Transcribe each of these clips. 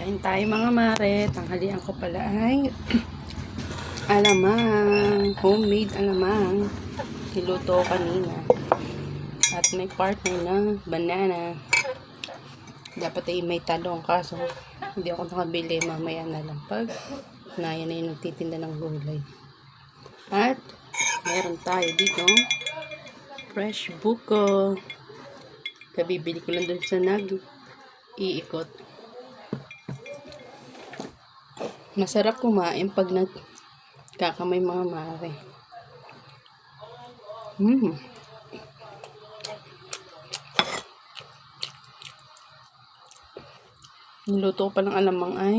Kain tayo mga mare. Tanghalian ko pala ay alamang. Homemade alamang. Niluto kanina. At may partner na banana. Dapat ay may talong kaso hindi ako nakabili. Mamaya na lang pag yan na yung nagtitinda ng gulay. At meron tayo dito fresh buko. Kabibili ko lang dun sa nag-iikot. Masarap kumain pag nagkakamay mga mare. Niluto pa ng alamang ay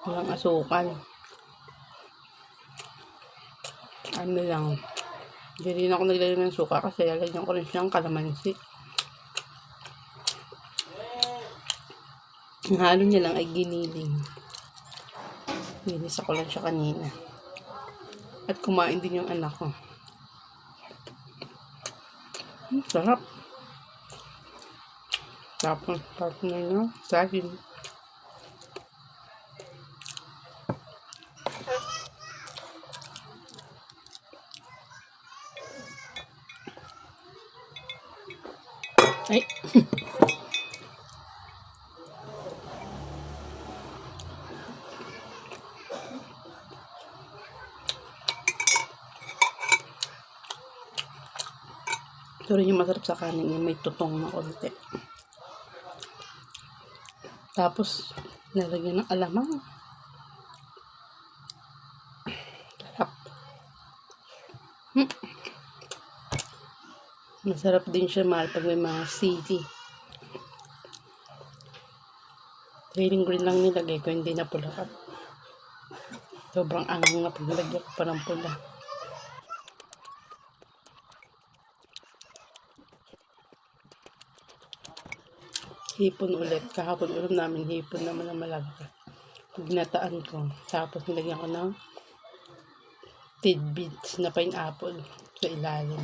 walang asukal. Ano lang. Hindi rin ako naglagay ng suka kasi lalagyan ko rin siyang kalamansi. Ang halo niya lang ay giniling. Ginisa ko lang siya kanina. At kumain din yung anak ko. Sarap. Tapos partner na saging. Ay. Ito rin yung masarap sa kanin, yung may tutong na konti. Tapos, nalagyan ng alamang. Sarap. Masarap din siya mahal pag may mga sili. Green lang nilagay ko, hindi na pula. Sobrang angang na pag nilagyan ko pa ng pula. Hipon ulit. Kahapon ulam namin hipon naman na malagay. Ginataan ko. Tapos nilagyan ko ng tidbits na pineapple sa ilalim.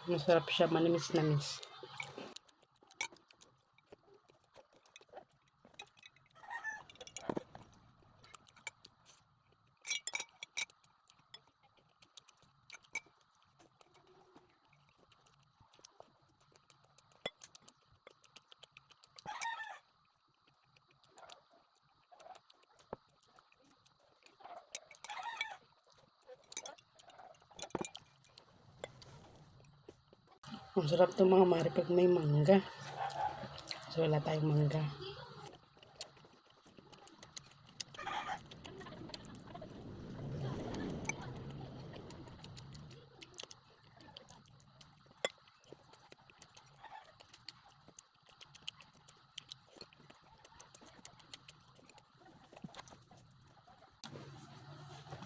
Masarap siya. Manamis-namis. Ang sarap itong mga mare pag may mangga. So wala tayong mangga.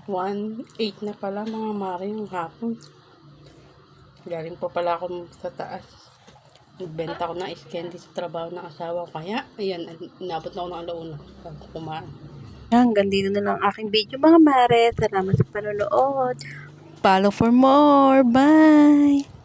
$1.8 na pala mga mare yung hapon. Galing pa pala ako sa taas. Nagbenta ko ng ice candy sa trabaho ng asawa ko. Kaya, ayan, inabot na ako ng alauna. Kumain. Hanggang dito na lang aking video mga mare. Salamat sa panonood. Follow for more. Bye!